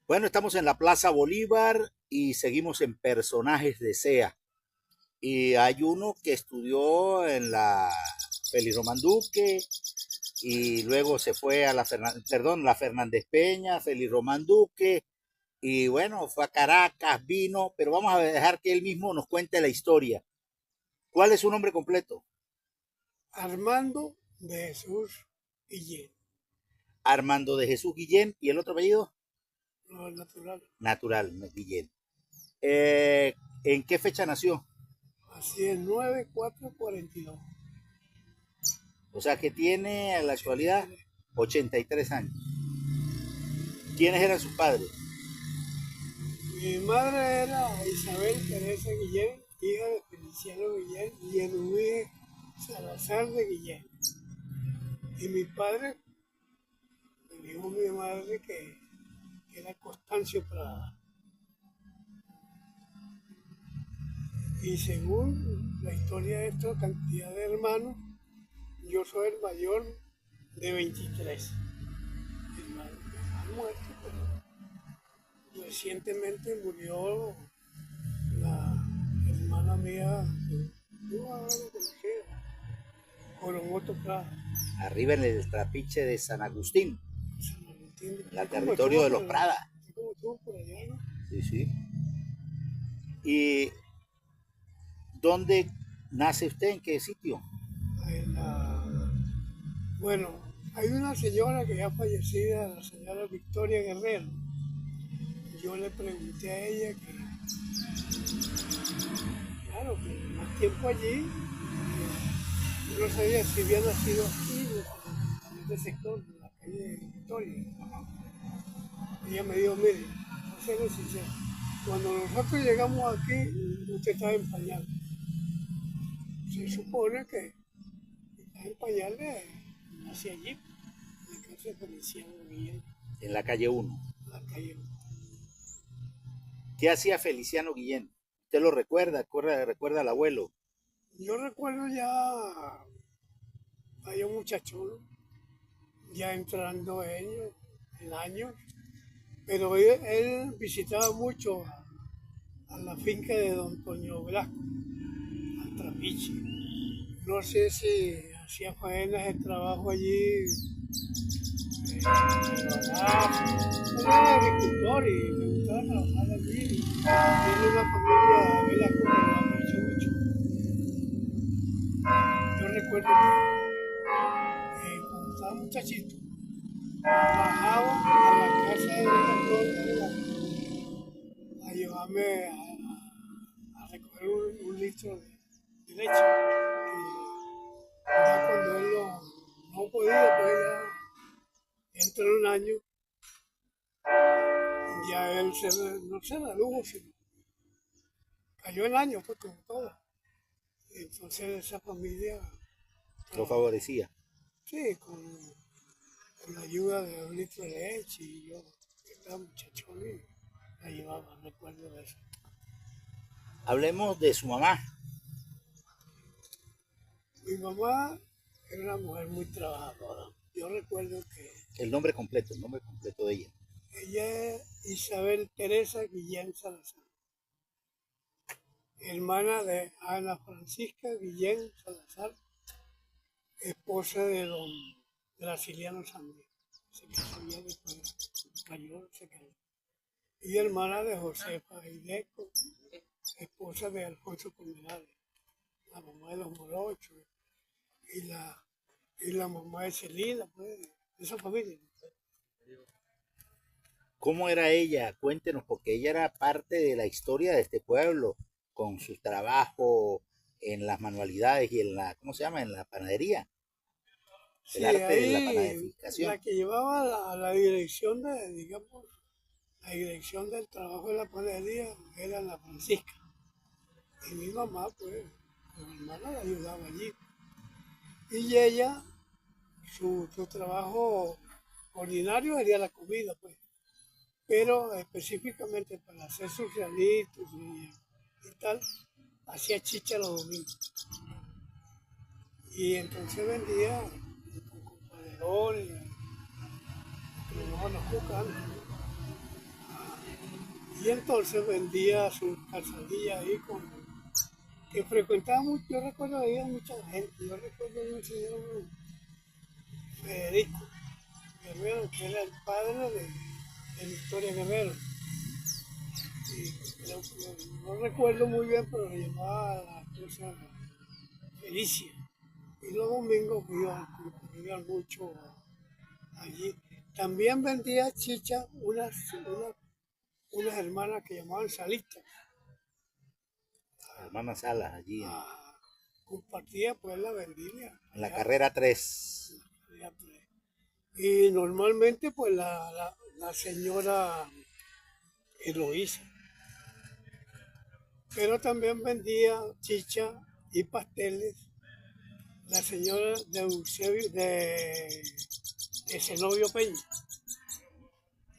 Bueno, estamos en la Plaza Bolívar y seguimos en personajes de SEA. Y hay uno que estudió en la Félix Román Duque y luego se fue a la Fernández Peña, Félix Román Duque, y bueno, fue a Caracas, vino, pero vamos a dejar que él mismo nos cuente la historia. ¿Cuál es su nombre completo? Armando de Jesús Guillén, Armando de Jesús Guillén, y el otro apellido, lo natural. natural, Guillén. ¿En qué fecha nació? Así es, 9442. O sea que tiene a la actualidad 83. 83 años. ¿Quiénes eran sus padres? Mi madre era Isabel Teresa Guillén, hija de Feliciano Guillén y Edwige Salazar de Guillén. Y mi padre, me dijo mi madre que era Constancio Prada. Y según la historia de esta cantidad de hermanos, yo soy el mayor de 23 hermanos. Han muerto, pero recientemente murió la hermana mía, no ahora lo conocida, Coromoto Prada, Arriba en el trapiche de San Agustín, San Valentín. en el territorio de los Prada. Como estuvo por allá, ¿no? Sí, sí. ¿Y dónde nace usted? ¿En qué sitio? En la- Bueno, hay una señora que ya fallecida, la señora Victoria Guerrero. Yo le pregunté a ella que, claro, que más tiempo allí, yo no sabía si había nacido aquí, en este sector, en la calle Victoria. Ella me dijo, mire, no sé sincero, cuando nosotros llegamos aquí, usted estaba en pañales. Se supone que estaba en pañales hacia allí, en la casa de Feliciano Guillén, En la calle 1. en la calle. ¿Qué hacía Feliciano Guillén? ¿Usted lo recuerda al abuelo? Yo recuerdo ya, hay un muchachón, ya entrando en años, pero él visitaba mucho a la finca de don Toño Velasco, al Trapiche. No sé si hacía faenas de trabajo allí, él era agricultor y me gustaba trabajar allí. Tiene una familia Velasco que lo aprecio mucho. Yo recuerdo que cuando estaba muchachito, bajaba a la casa de a llevarme a recoger un litro de leche. Ya cuando él no podía, pues ya entró en un año, ya él no se redujo, sino cayó el año, pues como todo. Y entonces esa familia, Lo favorecía. sí, con la ayuda de un litro de leche y yo, que estaba muchachón y la llevaba, recuerdo de eso. Hablemos de su mamá. Mi mamá era una mujer muy trabajadora. Yo recuerdo que El nombre completo de ella. ella es Isabel Teresa Guillén Salazar, hermana de Ana Francisca Guillén Salazar, esposa de don Graciliano Sandri. Se casó ya después, mayor se casó. Y hermana de Josefa Ideco, esposa de Alfonso Colmenares, la mamá de los Morochos, y la mamá de Celina, pues, de esa familia. ¿Cómo era ella? Cuéntenos, porque ella era parte de la historia de este pueblo, con su trabajo en las manualidades y en la, ¿cómo se llama? En la panadería, el Sí, arte de la ahí panadificación. la que llevaba la dirección de, digamos, la dirección del trabajo de la panadería era la Francisca. Y mi mamá, pues, mi hermana la ayudaba allí. Y ella, su trabajo ordinario sería la comida, pues. Pero específicamente para hacer sus realitos y tal, hacía chicha los domingos. Y entonces vendía con compadrón, que lo llamaban los cucanos, Y entonces vendía sus calzadillas ahí que frecuentaba mucho. Yo recuerdo que había mucha gente. Yo recuerdo de un señor Federico Guerrero, que era el padre de Victoria Guerrero. Y no recuerdo muy bien, pero le llamaba a la cosa Felicia. Y los domingos iban mucho allí. También vendía chicha unas hermanas que llamaban salistas. Hermana Salas, allí Ah, compartía pues la vendimia. en la carrera 3. Y normalmente pues la señora Eloísa. Pero también vendía chicha y pasteles la señora de Eusebio, de Zenobio Peña,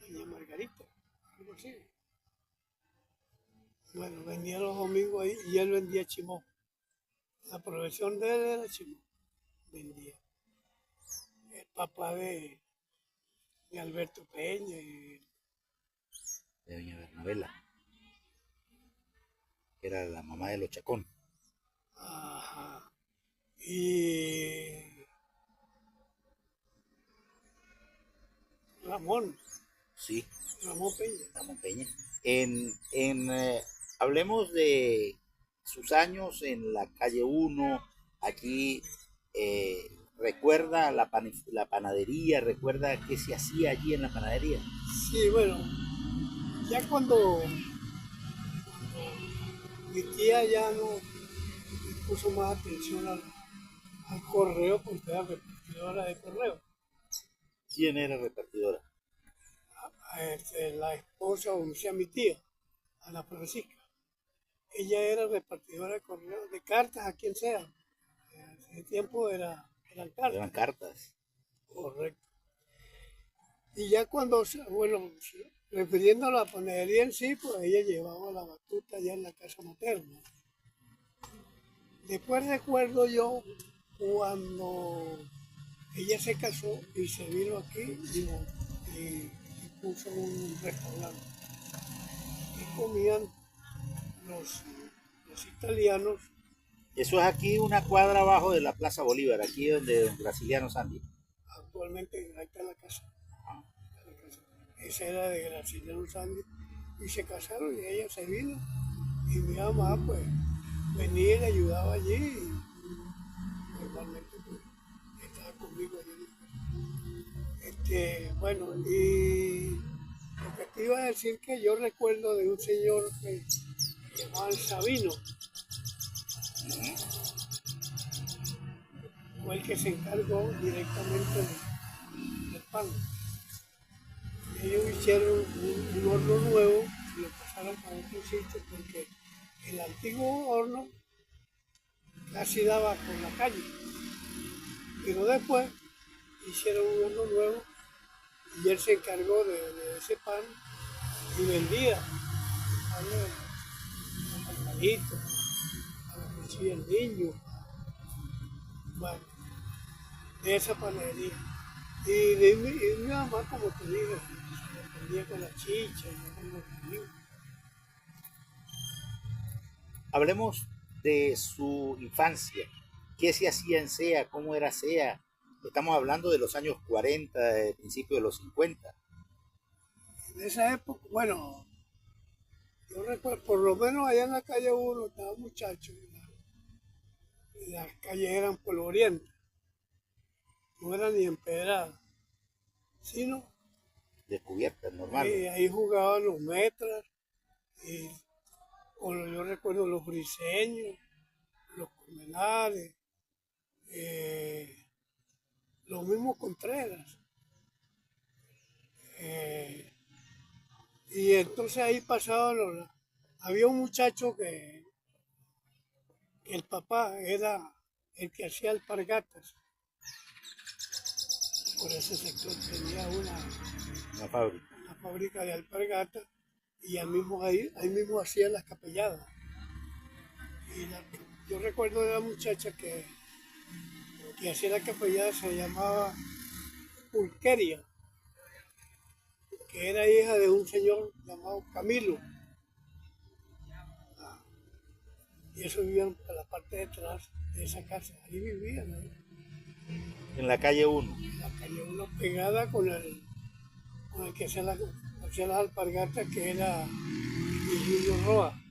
doña Margarita, algo así. Bueno, vendía los domingos ahí y él vendía chimón. La profesión de él era chimón, vendía. El papá de Alberto Peña y De doña Bernabela, que era la mamá de los Chacón. ajá, y Ramón, Sí, Ramón Peña. Ramón Peña. Hablemos de sus años en la calle 1, aquí. ¿Recuerda la panadería? ¿Recuerda qué se hacía allí en la panadería? Sí, bueno, ya cuando mi tía ya no puso más atención al correo porque era repartidora de correo. ¿Quién era repartidora? La esposa, o sea, mi tía, Ana Francisca. Ella era repartidora de correo, de cartas a quien sea. En ese tiempo eran Eran cartas, cartas. correcto. Y ya cuando, bueno, refiriendo a la panadería en sí, pues ella llevaba la batuta ya en la casa materna. Después recuerdo yo cuando ella se casó y se vino aquí y puso un restaurante. Y comían los, los italianos. Eso es aquí una cuadra abajo de la Plaza Bolívar, aquí donde don Graciliano Sandy. Actualmente ahí está la casa. Esa era de Graciliano Sandy. Y se casaron y ella se vino. Y mi mamá pues venía y le ayudaba allí. Y normalmente pues estaba conmigo allí. Bueno, y lo que te iba a decir que yo recuerdo de un señor que se llamaba Sabino, fue el que se encargó directamente del pan. Y ellos hicieron un horno nuevo y lo pasaron para otro sitio porque el antiguo horno casi daba por la calle. Pero después hicieron un horno nuevo y él se encargó de ese pan y vendía a los mercaditos, a los que recibían niños, bueno, de esa panadería. Y mi mamá, como te digo, se defendía con la chicha, y con los niños. Hablemos de su infancia. ¿Qué se hacía en SEA? ¿Cómo era SEA? Estamos hablando de los años 40, de principios de los 50. En esa época, bueno, yo recuerdo, por lo menos allá en la calle 1 estaba muchacho y las calles eran polvorientas, no eran ni empedradas, sino Descubierta, normal. ahí jugaban los metras, y, yo recuerdo los briseños, los comenales, los mismos Contreras. Y entonces ahí pasaban había un muchacho que el papá era el que hacía alpargatas por ese sector, tenía Una fábrica. una fábrica de alpargatas y ahí mismo hacía las capelladas. Yo recuerdo de la muchacha que hacía la capellada, se llamaba Pulqueria, que era hija de un señor llamado Camilo. Y eso vivían por la parte de atrás de esa casa. Ahí vivían, ¿no? En la calle 1. En la calle 1 pegada con el que hacía las alpargatas, que era Julio Roa,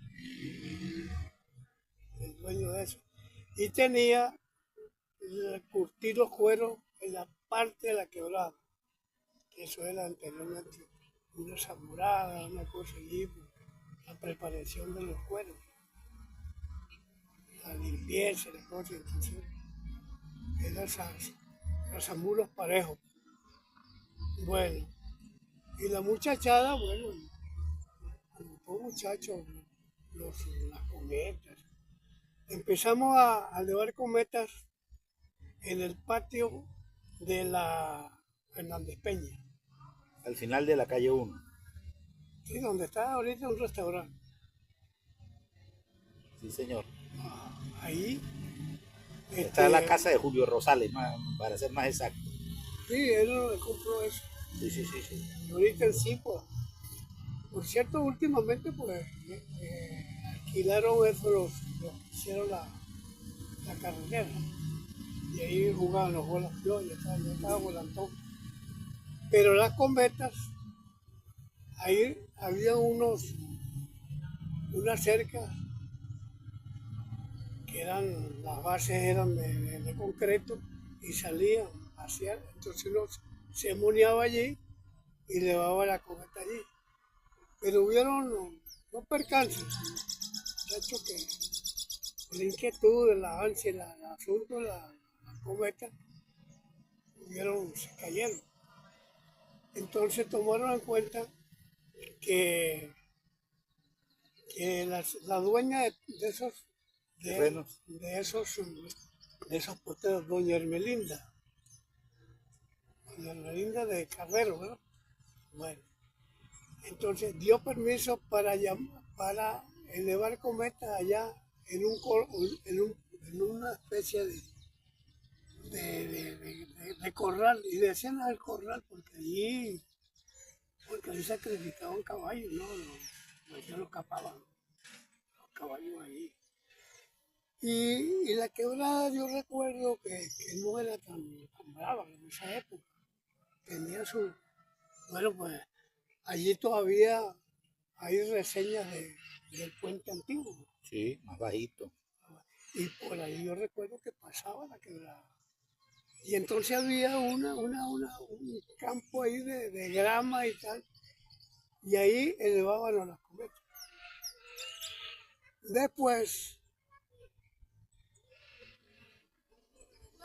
el dueño de eso. Y tenía curtir los cueros en la parte de la quebrada, que eso era anteriormente una zamorada, una cosa allí, la preparación de los cueros, la limpieza, la cosa, entonces eran los zamuros parejos. Bueno, y la muchachada, bueno, como todo muchacho, las cometas. Empezamos a llevar cometas en el patio de la Fernández Peña, Al final de la calle 1. ¿sí? Donde está ahorita un restaurante. Sí, señor. Ahí. Está la casa de Julio Rosales, para ser más exacto. Sí, él compró eso. Sí, sí, sí, sí. Y ahorita en sí, pues, por cierto, últimamente, pues, alquilaron eso, los que hicieron la carretera. Y ahí jugaban los bolas. Yo estaba volantón. Pero las cometas, ahí había unas cercas que las bases eran de concreto y salían hacia, entonces uno se moneaba allí y llevaba la cometa allí. Pero hubieron no percances, de hecho que la inquietud, el avance, el asunto de la cometa, se cayeron. Entonces tomaron en cuenta que la dueña de esos Terrenos. de esos poteros, doña Hermelinda de Carrero, ¿verdad? Bueno, entonces dio permiso para elevar cometas allá en una especie de corral, y decían al corral porque allí sacrificaban caballos, no los capaban, los caballos allí. Y la quebrada, yo recuerdo que no era tan brava en esa época. Tenía bueno, pues allí todavía hay reseñas del puente antiguo. Sí, más bajito. Y por ahí yo recuerdo que pasaba la quebrada. Y entonces había un campo ahí de grama y tal. Y ahí elevaban las cometas. Después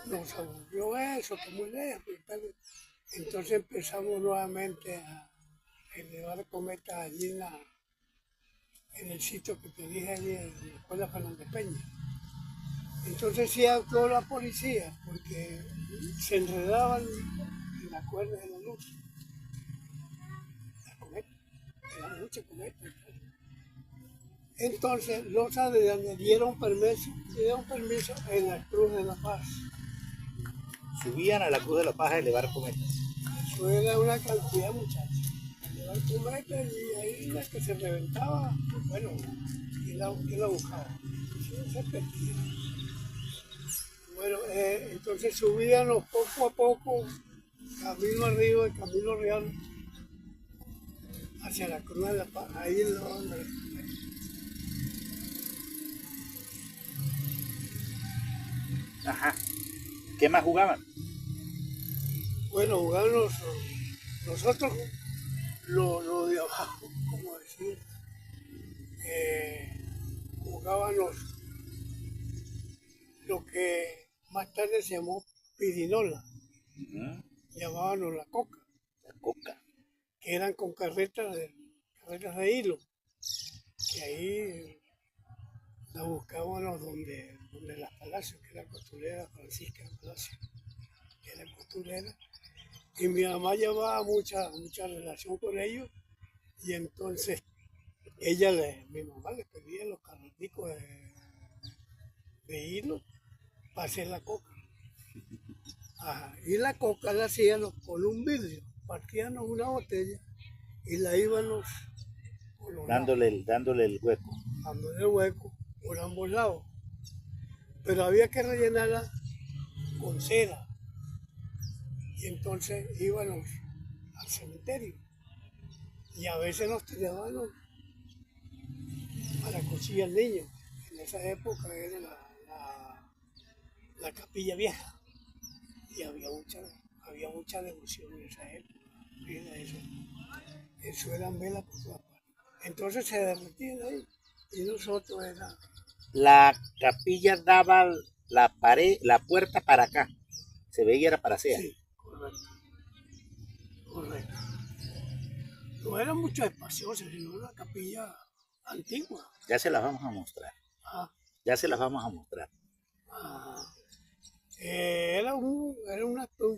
nos aburrió eso, que muy lejos. Entonces empezamos nuevamente a elevar cometas allí en el sitio que te dije allí, en la escuela Fernández Peña. Entonces sí actuó la policía, porque se enredaban en la cuerda de la luz. Las cometas, eran muchas cometas. Entonces los aldeanos dieron permiso en la Cruz de la Paz. Subían a la Cruz de la Paz a elevar cometas. Eso era una cantidad, muchachos. Elevar cometas, y ahí la que se reventaba, bueno, ¿quién la buscaba? Eso se perdía. Bueno, entonces subíamos poco a poco, camino arriba, el camino real, hacia la Cruz de la Paz. Ahí en la Ajá. ¿Qué más jugaban? Bueno, jugaban nosotros lo de abajo, como decir, jugábamos lo que más tarde se llamó pirinola, llamábamos la coca. La coca. Que eran con carretas de hilo, que ahí la buscábamos donde las Palacios, que era costurera, Francisca Palacio, que era costurera, y mi mamá llevaba mucha relación con ellos, y entonces mi mamá le pedía los carreticos de hilo para hacer la coca. Ajá. Y la coca la hacíamos con un vidrio, partíamos una botella y la íbamos dándole el hueco. dándole el hueco, por ambos lados. Pero había que rellenarla con cera. Y entonces íbamos al cementerio. Y a veces nos tiraban para cuchillar al niño. En esa época era la capilla vieja. Y había mucha devoción en esa época. Mira eso eran velas por todas partes. Entonces se derretían ahí. Y nosotros era. La capilla daba la pared, la puerta para acá. Se veía era para sea. Sí, correcto. Correcto. No era mucho espaciosa, sino una capilla antigua. Ya se las vamos a mostrar. Ah, Ya se las vamos a mostrar. ah. Era un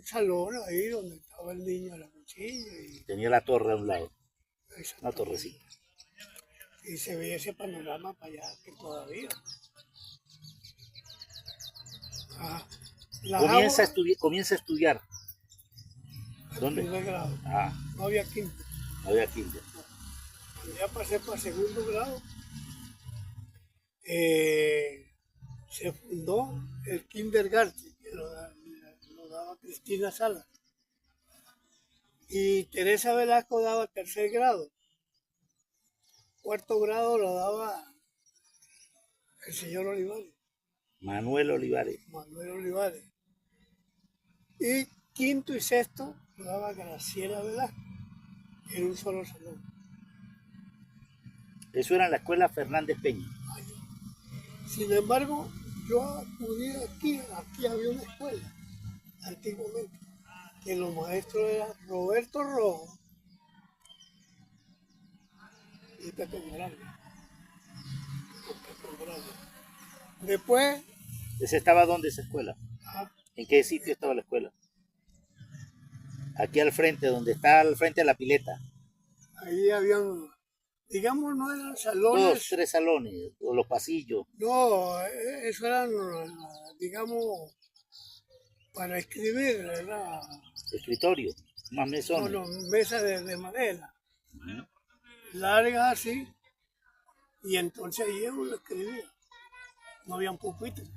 salón ahí donde estaba el niño a la cuchilla. Tenía la torre a un lado. Una Exactamente. torrecita. Y se veía ese panorama para allá que todavía. Ah, Comienza a estudiar. ¿Dónde? primer grado. Ah, No había quinto. no había kinder. Cuando ya pasé para segundo grado, se fundó el kindergarten, que lo daba Cristina Salas. Y Teresa Velasco daba tercer grado. Cuarto grado lo daba el señor Olivares, Manuel Olivares. Manuel Olivares. Y quinto y sexto lo daba Graciela Velasco, en un solo salón. Eso era en la escuela Fernández Peña. Sin embargo, yo acudí aquí había una escuela, antiguamente, que los maestros eran Roberto Rojo y Pepe Morales. Después, ¿Ese estaba dónde esa escuela? ah, ¿En qué sitio estaba la escuela? Aquí al frente, donde está al frente de la pileta. ahí habían, digamos, no eran Dos, salones, tres salones, o los pasillos, no, eso eran, digamos, para escribir, era, escritorio, más mesones. no, mesas de madera, Ujú. largas así, y entonces ahí uno escribía. No habían pupitres.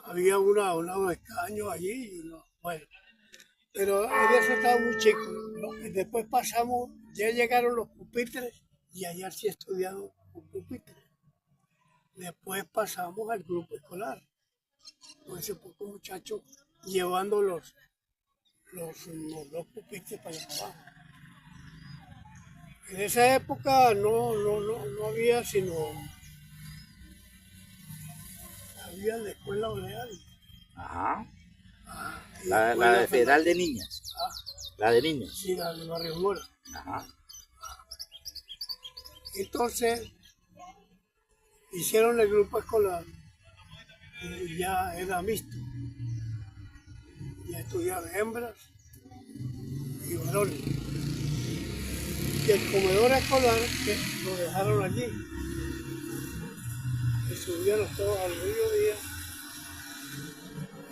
Había unos escaños allí, bueno, pero en eso estaba muy chico, ¿no? Después pasamos, ya llegaron los pupitres y allá sí estudiaron con pupitres. Después pasamos al grupo escolar, con ese poco muchacho llevando los pupitres para allá abajo. En esa época no había sino, había la escuela Oleal. Ajá. Y La escuela de Federal de Fernández. Niñas. La de niños. Sí, la de Barrio Mora. Ajá. Entonces hicieron el grupo escolar y ya era mixto. Ya estudiaban hembras y varones. Y el comedor escolar que lo dejaron allí. Y subieron todos al mediodía.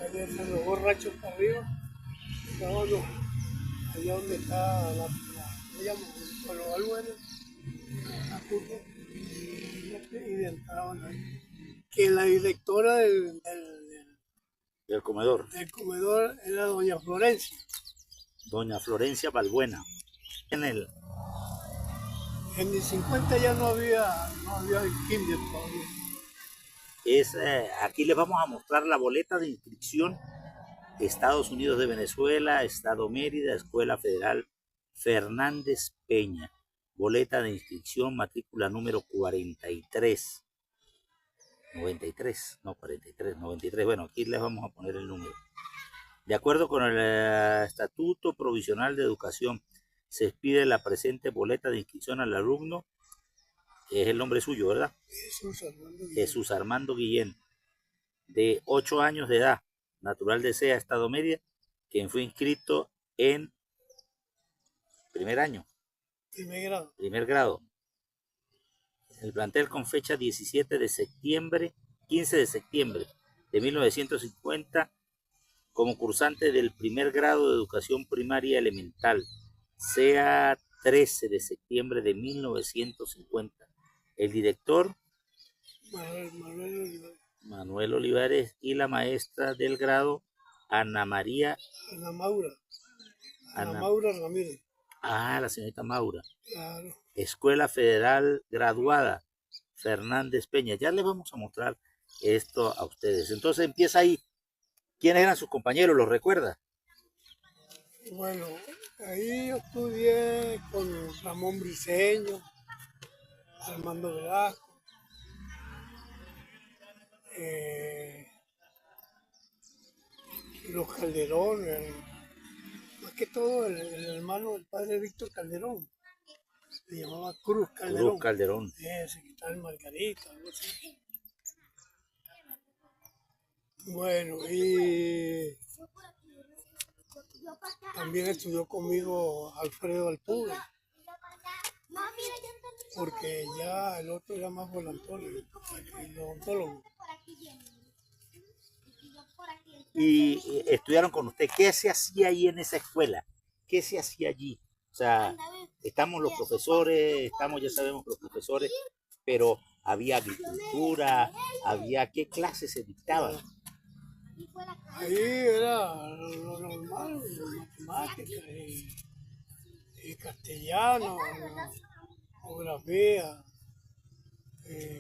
Allá están los borrachos para arriba. Estábamos allá donde está ¿cómo llaman? Con los albueros, la curva, y entraban ahí. Que la directora Del comedor. del comedor era doña Florencia. Doña Florencia Balbuena. En el En el 50 ya no había kinder todavía. aquí les vamos a mostrar la boleta de inscripción. Estados Unidos de Venezuela, Estado Mérida, Escuela Federal Fernández Peña. Boleta de inscripción, matrícula número 43. 93, no 43, 93. Bueno, aquí les vamos a poner el número. De acuerdo con el Estatuto Provisional de Educación, se expide la presente boleta de inscripción al alumno, que es el nombre suyo, ¿verdad? Jesús Armando Guillén, de 8 años de edad, natural de Sea, Estado Mérida, quien fue inscrito en primer año, primer grado, el plantel con fecha 17 de septiembre, 15 de septiembre de 1950, como cursante del primer grado de educación primaria elemental, sea 13 de septiembre de 1950, el director Manuel Olivares, Manuel Olivares y la maestra del grado Ana María. Ana Maura, Ana Ana, Maura Ramírez. la señorita Maura. Claro. Escuela Federal Graduada Fernández Peña. Ya les vamos a mostrar esto a ustedes. Entonces empieza ahí. ¿Quiénes eran sus compañeros? ¿Los recuerda? Bueno, ahí yo estudié con Ramón Briceño, Armando Velasco, los Calderón, más que todo el hermano del padre Víctor Calderón, se llamaba Cruz Calderón. Cruz Calderón. Ese que está en Margarita, algo así. Bueno, y también estudió conmigo Alfredo Altuve, porque ya el otro era más volantón, el odontólogo. Y estudiaron con usted. ¿Qué se hacía ahí en esa escuela? ¿Qué se hacía allí? O sea, estamos los profesores, ya sabemos los profesores, pero había agricultura, ¿qué clases se dictaban? Ahí era lo normal, matemáticas y castellano, geografía,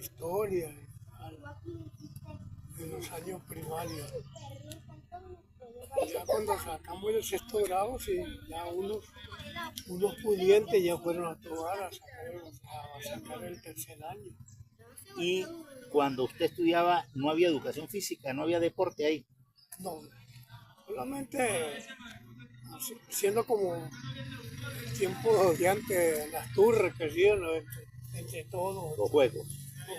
historia, en los años primarios. Ya cuando sacamos el sexto grado, sí, ya unos pudientes ya fueron a probar a sacar el tercer año. Y cuando usted estudiaba, no había educación física, no había deporte ahí. No, solamente siendo como el tiempo de antes, las turres que hacían entre todos Los juegos.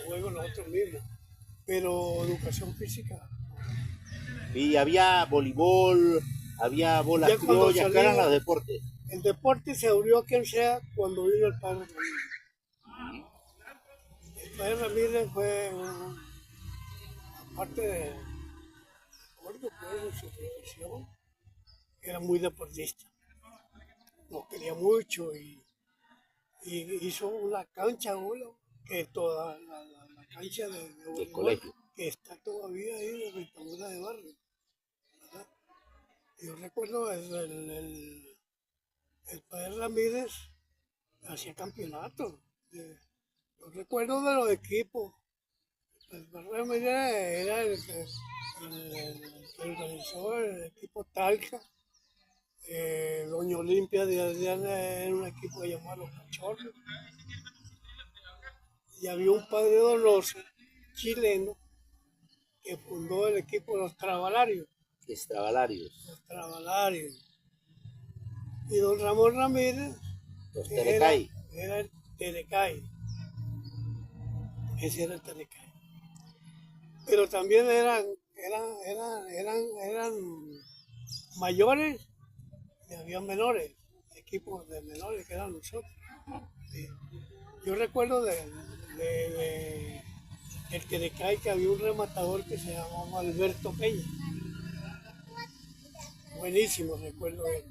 nosotros mismos, pero educación física. Y había voleibol, había bolas criollas, ¿qué eran los deportes? El deporte se abrió a quien sea cuando vino el padre Ramírez. El padre Ramírez fue, aparte de su profesión, era muy deportista. Nos quería mucho y hizo una cancha, que toda la cancha de colegio, que está todavía ahí de Rectamura de Barrio. ¿Verdad? Yo recuerdo el padre Ramírez hacía campeonatos. Yo recuerdo de los equipos. El padre Ramírez era el que organizó el equipo Talca. Doña Olimpia de Adriana era un equipo llamado Los Cachorros. Y había un padre Donoso, chileno, que fundó el equipo Los Trabalarios. Los Trabalarios. Y don Ramón Ramírez Los Telecay. Era el Telecay. Ese era el Telecay. Pero también eran mayores y había menores, equipos de menores que eran nosotros. Sí. Yo recuerdo del Telecay que había un rematador que se llamaba Alberto Peña. Buenísimo, recuerdo él.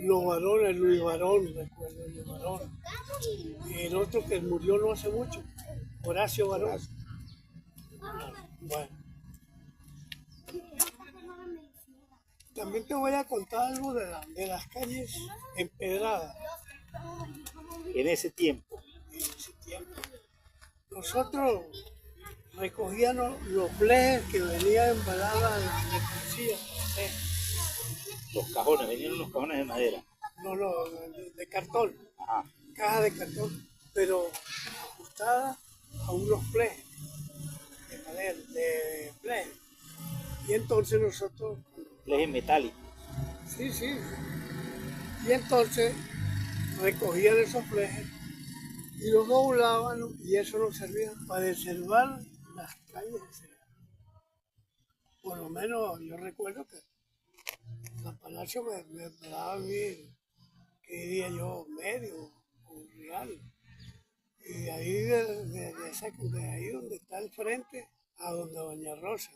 Los varones, Luis Barón, recuerdo Luis Barón. Y el otro que murió no hace mucho, Horacio Barón. Bueno. También te voy a contar algo de las calles empedradas. En ese tiempo. Nosotros recogíamos los flejes que venían embaladas en la mercancía. Los cajones, venían unos cajones de madera. No, de cartón. Ajá. Caja de cartón, pero ajustada a unos flejes de madera, de flejes. Y entonces nosotros... Flejes metálicos. Sí. Y entonces recogían esos flejes y los doblaban, y eso nos servía para deservar las calles. Por lo menos yo recuerdo que la Palacio me daba a mí, que diría yo, medio o real. Y de ahí, de ahí donde está el frente a donde Doña Rosa,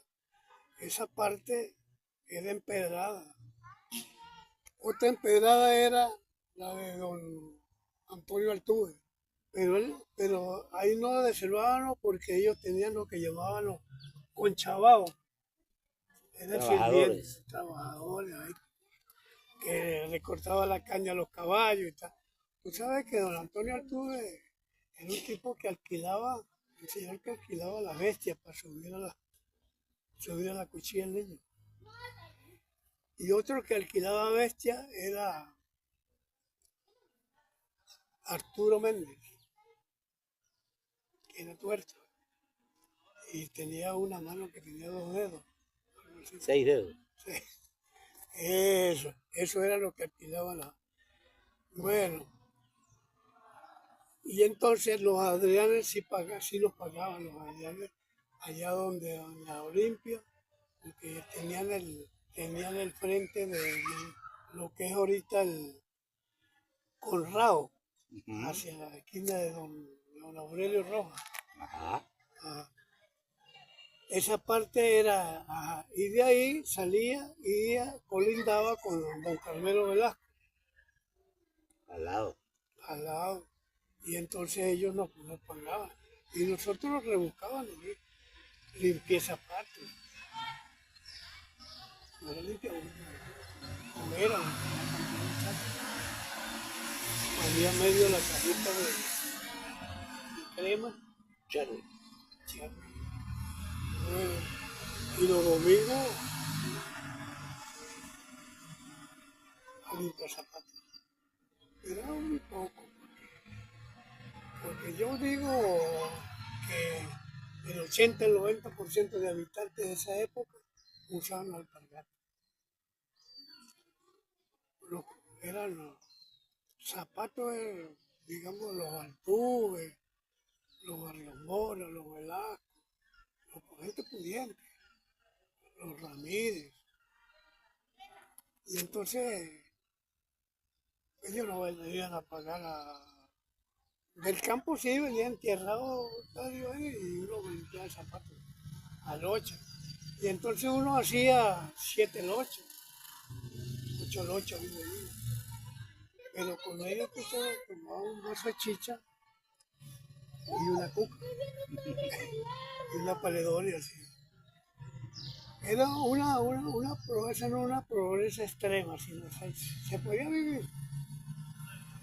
esa parte era empedrada. Otra empedrada era la de don Antonio Altuve, pero ahí no deservaban porque ellos tenían lo que llamaban los conchabaos. Eran sirvientes, trabajadores ahí, que le cortaba la caña a los caballos y tal. Tú sabes que don Antonio Altuve era un tipo que alquilaba, un señor que alquilaba las bestias para subir a la cuchilla del niño. Y otro que alquilaba bestias era Arturo Méndez, que era tuerto. Y tenía una mano que tenía 2 dedos. 6 dedos. Sí. Eso era lo que alquilaba la. Bueno, y entonces los Adrianes sí los pagaban, los Adrianes, allá donde en la Olimpia, porque tenían el frente de lo que es ahorita el Conrado, hacia la esquina de don Aurelio Rojas. Ajá. Ah, esa parte era, y de ahí salía y colindaba con don Carmelo Velasco. Al lado. Y entonces ellos nos pagaban. Y nosotros nos rebuscaban limpieza aparte. No era limpia, como era. Había medio la cajita de crema. Charlie. Bueno, y los domingos a limpiar zapatos. Era muy poco. Porque yo digo que el 80, el 90% de habitantes de esa época usaban alpargatas. Eran los zapatos, digamos, los Altuve, los Barrios Mora, los Velasco, los gente pudiente, los Ramírez. Y entonces ellos no venían a pagar del campo sí venían enterrados y uno limpiaba zapatos al 8. Y entonces uno hacía 7 lochas, 8 lochas, pero con ellos pues se tomaba un vaso de chicha y una cuca y una paledonia así. Era una pobreza, no una pobreza extrema, sino se podía vivir.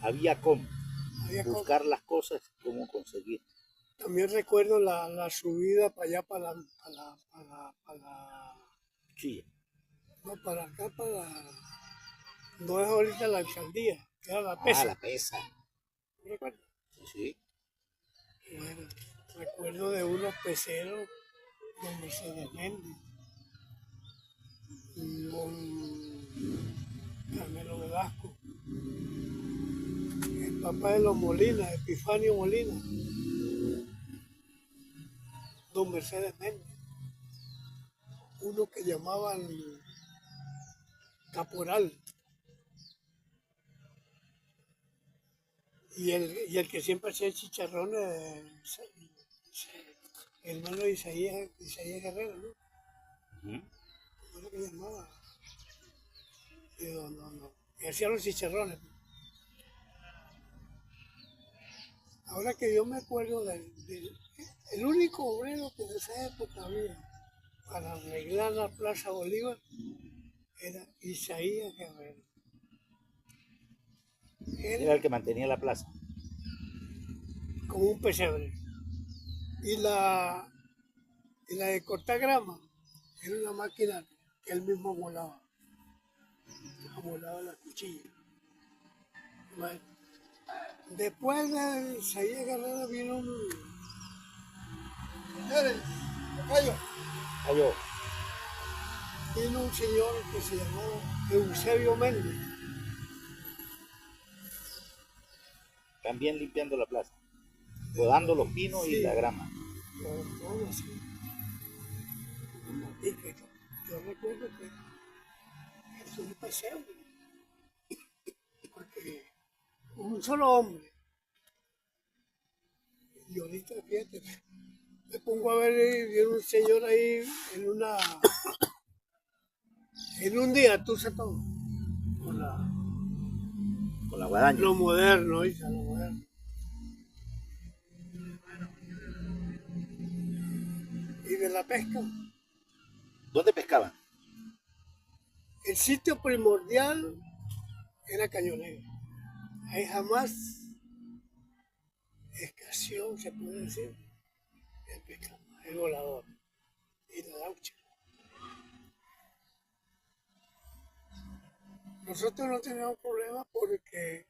Había cómo buscar las cosas, cómo conseguir. También recuerdo la subida para allá, para la Sí. no, para acá, no es ahorita la alcaldía, que era la Pesa. La Pesa. ¿Recuerdas? Sí. Bueno, recuerdo de unos peceros con Mercedes Méndez, con Carmelo Velasco, el papá de los Molina, Epifanio Molina, don Mercedes Méndez, uno que llamaban Caporal, y el que siempre hacía chicharrones, el hermano Isaías Guerrero, ¿no? ¿Cómo se llamaba? No. Y hacía los chicharrones. Ahora que yo me acuerdo el único obrero que en esa época había para arreglar la Plaza Bolívar era Isaías Guerrero. Era el que mantenía la plaza. Como un pesebre. Y la de cortar grama era una máquina que él mismo amolaba la cuchilla. Bueno, después de Isaías Guerrero vino un... Señores, vino un señor que se llamó Eusebio Méndez. También limpiando la plaza, podando los pinos y la grama. Todo así. Y que yo recuerdo que es un paseo, porque un solo hombre. Y ahorita, fíjate, me pongo a ver y viene un señor ahí en un día, tú sabes todo, con la guadaña. Lo moderno, hija, lo moderno. la pesca. ¿Dónde pescaban? El sitio primordial era Caño Negro. Ahí jamás escaseó, se puede decir, el pescado, el volador y la laucha. Nosotros no teníamos problemas porque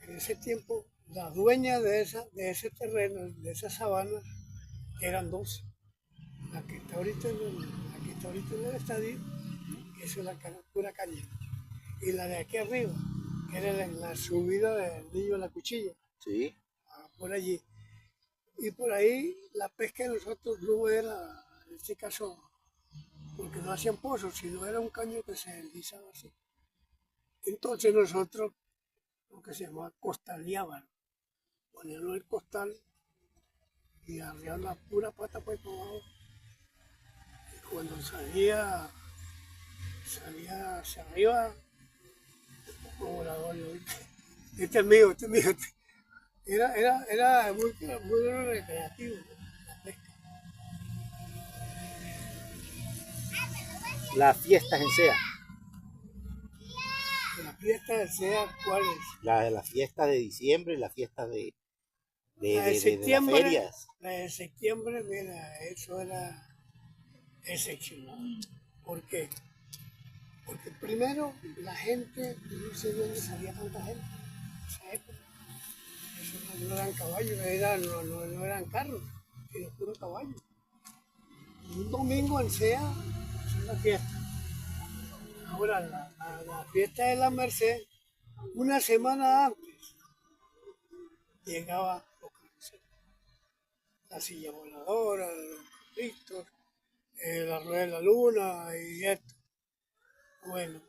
en ese tiempo las dueñas de ese terreno, de esa sabana, eran dos. La que está ahorita en el estadio, que es una pura caña. Y la de aquí arriba, que era la subida del Niño de la Cuchilla, Sí. por allí. Y por ahí la pesca de nosotros no era, en este caso, porque no hacían pozos, sino era un caño que se deslizaba así. Entonces nosotros, lo que se llamaba costaleaban, ponían el costal y arriba la pura pata por abajo. Y cuando salía hacia arriba, como volador, este es mío, este es mío. Era muy recreativo, ¿no? La pesca. Las fiestas en SEA. La fiesta del SEA, ¿cuál es? La fiesta de diciembre, la fiesta de La de las septiembre, ferias. la de septiembre, mira, eso era excepcional. ¿Por qué? Porque primero la gente, no sé de dónde salía tanta gente en esa época. Eso no eran caballos, no eran carros, sino puro caballo. Un domingo en SEA es una fiesta. Ahora, la fiesta de la Merced, una semana antes, llegaba los carroceros, la silla voladora, los carritos, la rueda de la luna y esto. Bueno,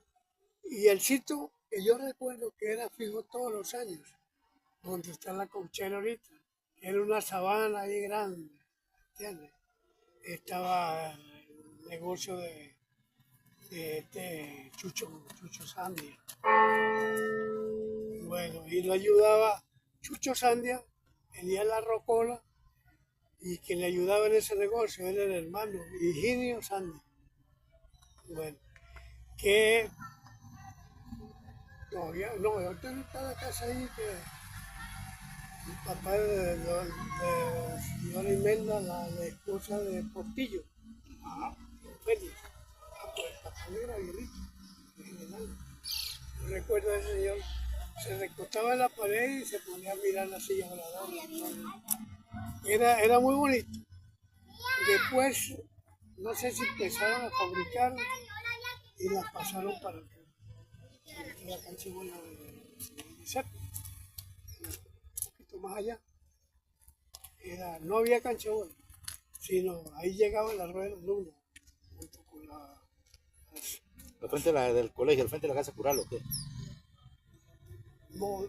y el sitio que yo recuerdo que era fijo todos los años, donde está la Conchera ahorita, que era una sabana ahí grande, ¿entiendes? Estaba el negocio de este Chucho Sandia. Bueno, y lo ayudaba Chucho Sandia, venía la Rocola, y quien le ayudaba en ese negocio era el hermano Higinio Sandia. Bueno, que todavía, no, yo tengo toda la casa ahí que el papá de señora Imelda, la esposa de Portillo, Félix. Pues el papá era violito, en general. Yo recuerdo a ese señor, se recostaba en la pared y se ponía a mirar la silla voladora. Era muy bonito. Después, no sé si empezaron a fabricar y las pasaron para la cancha buena de Cerco, un poquito más allá. No había cancha buena, sino ahí llegaba la rueda de la luna, junto con Al frente del colegio, al frente de la casa cural, ¿o qué? no,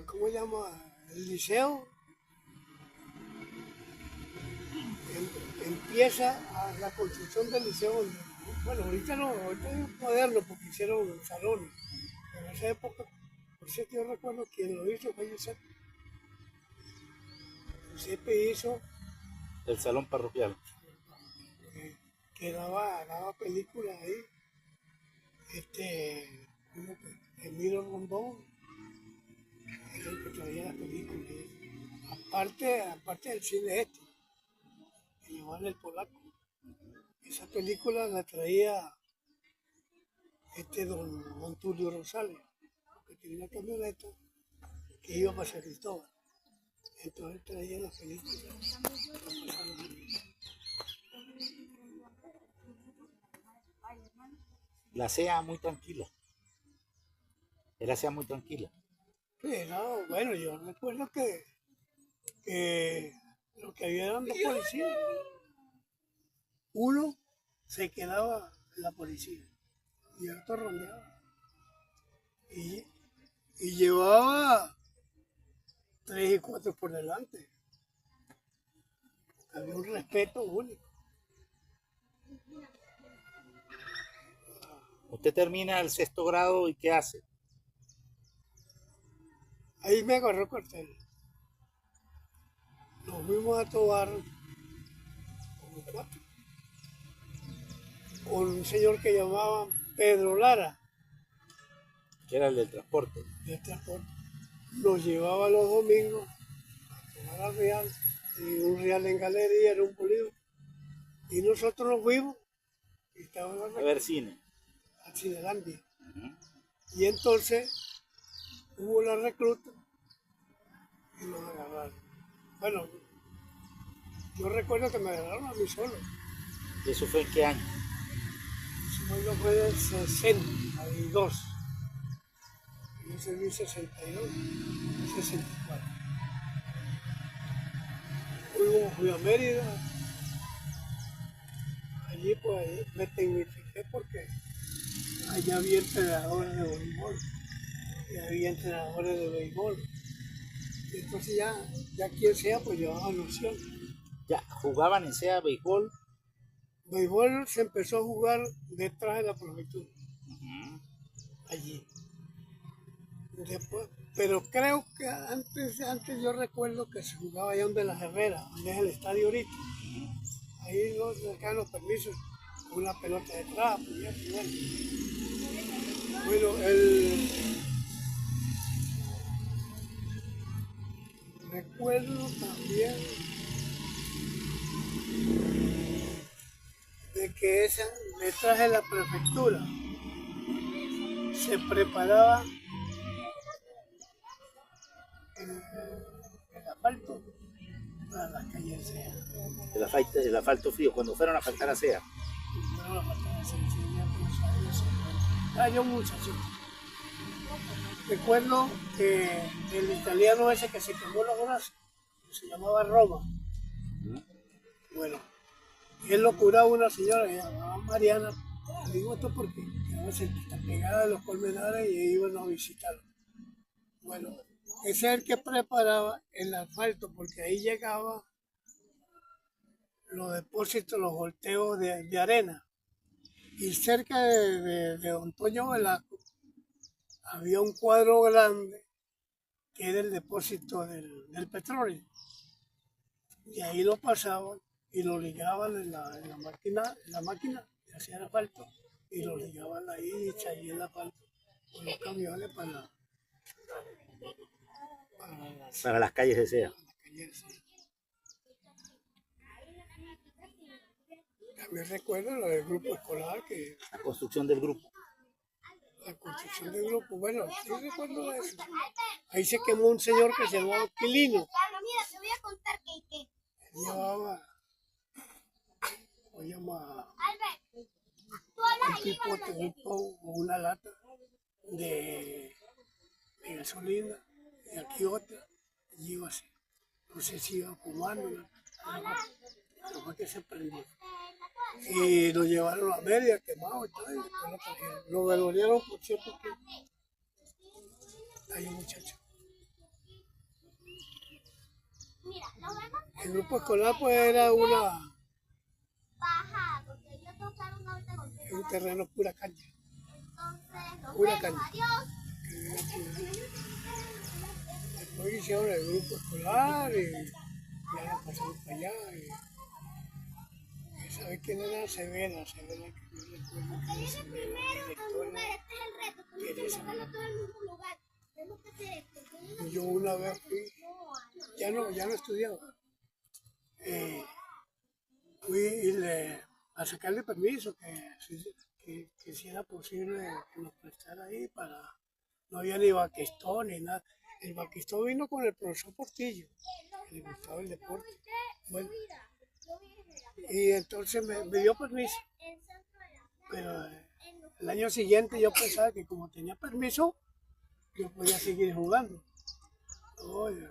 ¿cómo se llama? El liceo empieza la construcción del liceo. Bueno, ahorita no, ahorita es moderno porque hicieron salones. Pero en esa época, por cierto, yo recuerdo quien lo hizo fue Giuseppe. Giuseppe hizo El salón parroquial. que daba películas ahí. Emilio Rondón era el que traía las películas. Aparte del cine que llevaba el polaco. Esa película la traía don Tulio Rosales, que tenía una camioneta que iba para San Cristóbal. Entonces traía las películas. La SEA muy tranquila. Era SEA muy tranquila. Pero bueno, yo recuerdo que lo que había eran dos policías. Uno se quedaba en la policía y el otro rondeaba. Y llevaba 3 y 4 por delante. Había un respeto único. Usted termina el 6º grado y ¿qué hace? Ahí me agarró cuartel. nos fuimos a Tobar, como 4, con un señor que llamaban Pedro Lara, Que era el del transporte. de transporte. Nos llevaba los domingos a tomar al Real, y un Real en galería, era un Bolívar. Y nosotros nos fuimos y estábamos A ver cine. a Cinelandia. Y entonces hubo la recluta y nos agarraron. Bueno, yo recuerdo que me agarraron a mí solo. ¿Y eso fue en qué año? Eso fue del 62. Yo serví 62, 64. Luego fui a Mérida. Allí pues me tecnifiqué porque allá había entrenadores de voleibol y había entrenadores de béisbol. Y entonces ya quien sea pues llevaba noción. Ya, jugaban en SEA béisbol. Béisbol se empezó a jugar detrás de la prefectura, allí. Después, pero creo que antes yo recuerdo que se jugaba allá donde las Herreras, donde es el estadio ahorita. Ahí nos sacaban los permisos, una pelota de trapo y eso, bueno. Bueno, recuerdo también de que detrás de la prefectura se preparaba el asfalto para las calles SEA. El asfalto frío, cuando fueron a faltar a SEA. No, la falta de sencilla, pues, yo muchacho. Recuerdo que el italiano ese que se quemó los brazos, que se llamaba Roma, bueno, él lo curaba una señora que se llamaba Mariana. Le digo esto porque quedaba cerquita, pegada de los colmenares y iban a visitarlo. Bueno, ese es el que preparaba el asfalto porque ahí llegaba los depósitos, los volteos de arena. Y cerca de Don Toño Velasco había un cuadro grande que era el depósito del petróleo. Y ahí lo pasaban y lo ligaban en la máquina que hacía el asfalto, y lo ligaban ahí y echaban el asfalto con los camiones Para las calles de SEA. las calles. También recuerdo lo del grupo escolar, que La construcción del grupo. la construcción del grupo, bueno, sí recuerdo eso. Ahí se quemó un señor que se llamaba Quilino. Mira, te voy a contar que Él llevaba, un pipote, un pau o una lata de gasolina, y aquí otra, y iba así. No sé si iba fumando, no fue que se prendió. Y lo llevaron a Mérida quemado y todo, y después lo trajeron. Lo velorearon, por cierto, que hay un muchacho. mira, nos vemos El grupo escolar pues era baja, porque yo tengo que dar una vuelta con un terreno pura caña. entonces nos Pura vemos, caña. adiós. Después hicieron el grupo escolar y ya nos pasamos para allá. Y ¿sabes quién era? Severa, que no recuerdo quién era Severa, Primero, directora. este es el reto, tenemos que dejarlo todo en el mismo lugar. Tenemos que hacer esto. Yo una vez fui, ya no estudiaba. Fui a sacarle permiso, que si era posible que nos prestara ahí para... No había ni Baquistón ni nada. El Baquistón vino con el profesor Portillo, que le gustaba el deporte. Bueno, y entonces me dio permiso. Pero el año siguiente yo pensaba que como tenía permiso, yo podía seguir jugando. Oye,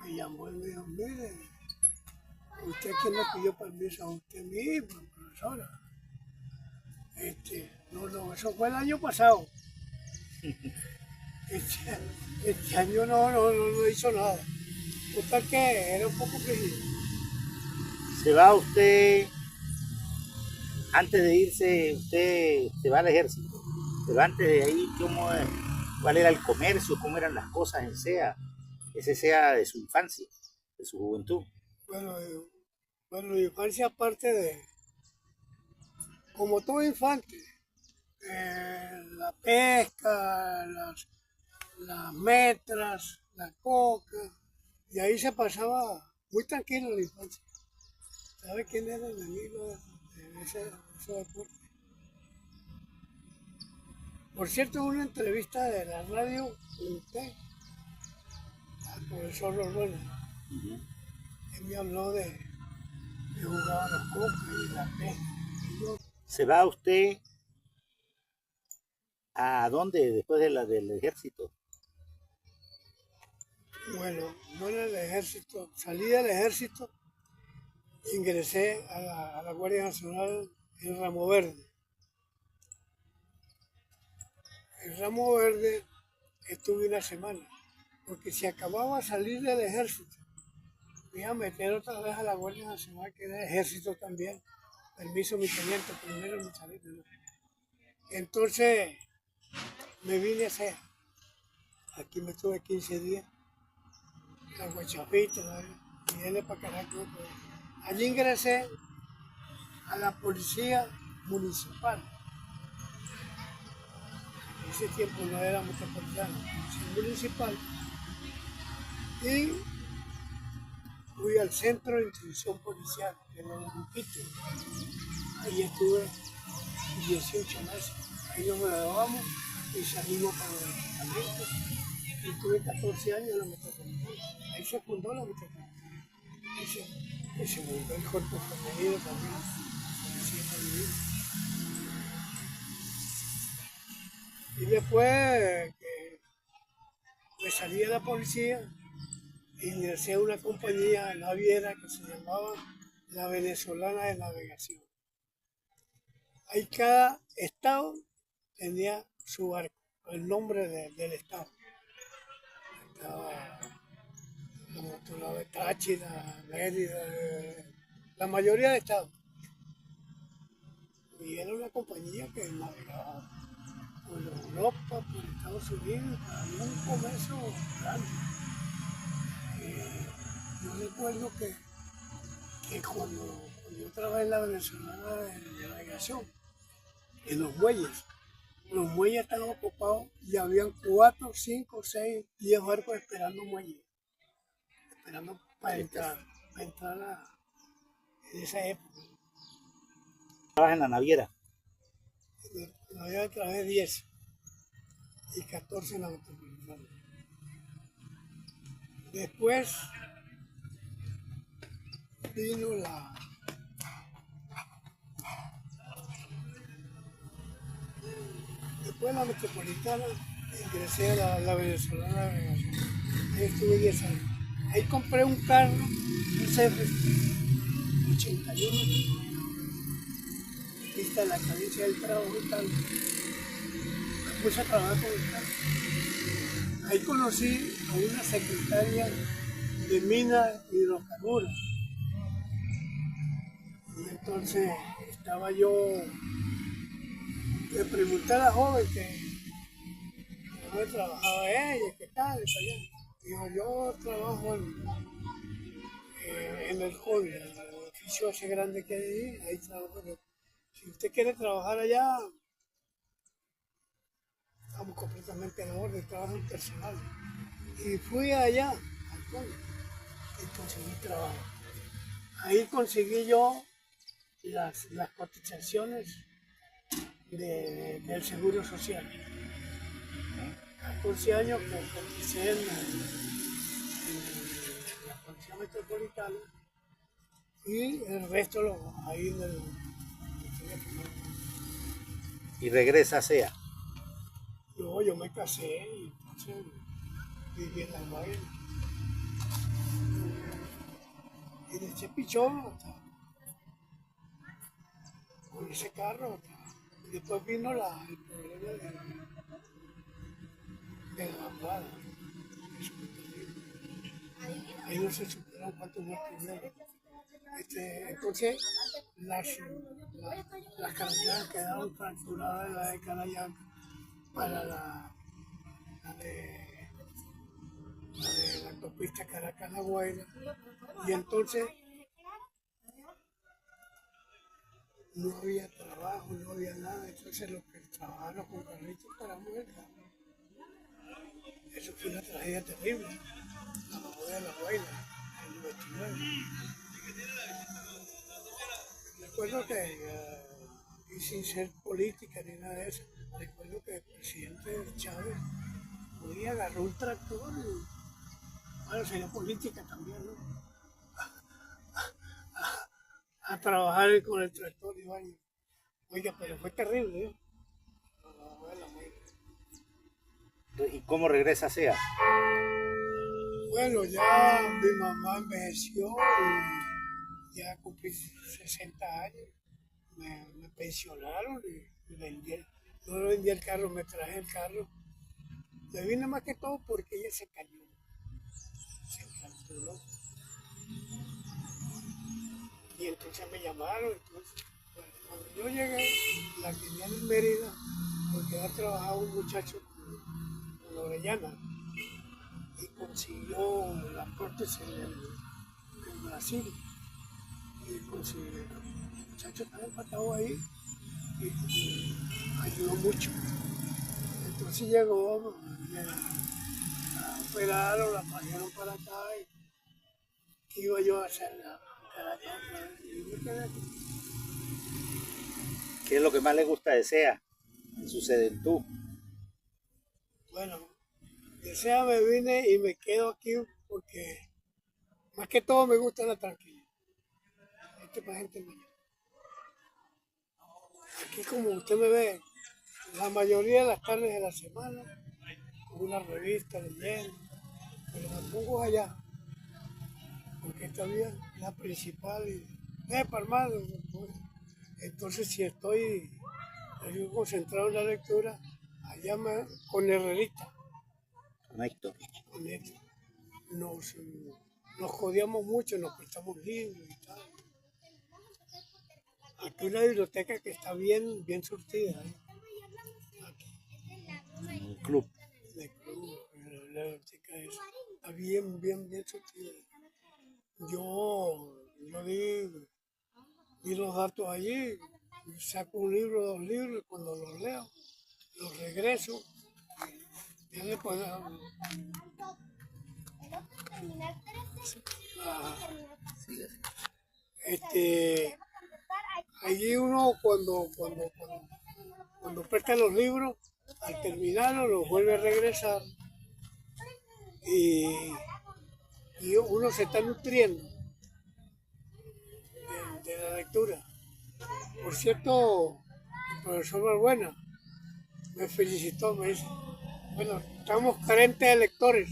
me llamó y me dijo, mire, ¿usted quién le pidió permiso a usted mismo, profesora? No, eso fue el año pasado. Este año no hizo nada. Total que era un poco que... Se va usted, antes de irse, usted se va al ejército. Pero antes de ahí, ¿cuál era el comercio? ¿Cómo eran las cosas en SEA? Ese SEA de su infancia, de su juventud. Bueno, bueno, la infancia aparte de, como todo infante, la pesca, las metras, la coca, y ahí se pasaba muy tranquilo la infancia. ¿Sabe quién era el enemigo de ese deporte? Por cierto, en una entrevista de la radio, con usted, al profesor Rolón, él me habló de jugar a los cocas y la pesca. Y yo, ¿Se va usted a dónde después del ejército? bueno, no en el ejército, salí del ejército, ingresé a la Guardia Nacional en Ramo Verde. En Ramo Verde estuve una semana, porque si acababa de salir del ejército, me iba a meter otra vez a la Guardia Nacional, que era ejército también. Permiso, mi teniente, primero mi teniente. ¿No? Entonces me vine a hacer. Aquí me estuve 15 días, la Guachapita, ¿no? Y vine para Caracas. Allí ingresé a la policía municipal. En ese tiempo no era metropolitana, policía municipal. Y fui al centro de instrucción policial, en el grupito. Ahí estuve 18 meses. Ahí nos graduamos y salimos para el departamento. Y tuve 14 años en la metropolitana. Ahí se fundó la metropolitana. Y se montó el cuerpo femenino también. Y después que me salí de la policía, ingresé a una compañía naviera que se llamaba la Venezolana de Navegación. Ahí cada estado tenía su barco, el nombre del estado. Estaba como tú la ves, Táchira, Mérida, la mayoría de estados. Y era una compañía que navegaba por Europa, por Estados Unidos, había un comercio grande. Yo recuerdo que cuando yo trabajé en la Venezolana de Navegación, en los muelles estaban ocupados y habían 4, 5, 6, 10 barcos esperando muelles, esperando para entrar en esa época. ¿Trabajas en la naviera? Yo trabajé 10 y 14 en la metropolitana. Después vino después de la metropolitana, ingresé a la Venezolana de Navegación. Ahí estuve 10 años. Ahí compré un carro, un CF 81, vista la cadencia del trabajo y tal. Me puse a trabajar con el carro. Ahí conocí a una secretaria de minas y hidrocarburos. Y entonces estaba yo, le pregunté a la joven que dónde trabajaba ella, qué tal, y allá. Dijo, yo trabajo en el hall, el edificio ese grande que hay ahí trabajo. Si usted quiere trabajar allá, estamos completamente en orden, trabajo en personal. Y fui allá, al hall, y conseguí trabajo. Ahí conseguí yo las cotizaciones del Seguro Social. 14 años que coticé en la Policía Metropolitana y el resto ahí en el Y regresa a SEA. yo me casé y entonces viví en la Guaira. Y de ese pichón con ese carro. Y después vino el problema de la bajada. Ahí no se supieron cuántos muertos hubieron. Entonces, las carreteras quedaron fracturadas en la de Canayanca para la de la autopista Caracas-La Guaira, y entonces no había trabajo, no había nada, entonces los que trabajaban con carritos paramos el carro. Eso fue una tragedia terrible, la batalla de La Guaira, en el 99. Recuerdo que, y sin ser política ni nada de eso, recuerdo que el presidente Chávez un día agarró un tractor y, bueno, sería política también, ¿no? A trabajar con el tractor y vaya. Oiga, pero fue terrible, ¿eh? ¿Y cómo regresa SEA? Bueno, ya mi mamá envejeció y ya cumplí 60 años. Me pensionaron y no vendí el carro, me traje el carro. Le vine más que todo porque ella se cayó, se fracturó. Y entonces me llamaron, entonces, bueno, cuando yo llegué, la tenían en Mérida, porque había trabajado un muchacho con Orellana y consiguió la prótesis en Brasil. Y consiguió, el muchacho estaba empatado ahí y ayudó mucho. Entonces llegó, me operaron, la trajeron para acá y ¿qué iba yo a hacer? Y me quedé aquí. ¿Qué es lo que más le gusta de SEA? En su Sedentú. Bueno, de SEA me vine y me quedo aquí porque más que todo me gusta la tranquilidad. Esto es para gente mayor. Aquí como usted me ve, la mayoría de las tardes de la semana, con una revista leyendo, pero me pongo allá, porque esta vía es la principal y hermano, pues, entonces si estoy concentrado en la lectura, allá con Herrerita, Con Héctor. con esto, nos jodíamos mucho, nos prestamos libros y tal. Aquí una biblioteca que está bien surtida, ¿eh? Aquí, Un club. de club, la biblioteca está bien surtida. Yo di los datos allí, saco un libro, 2 libros, y cuando los leo, los regreso. Ya después, allí uno cuando presta los libros, al terminarlos los vuelve a regresar y uno se está nutriendo de la lectura. Por cierto, el profesor Balbuena me felicitó, me dice, bueno, estamos carentes de lectores.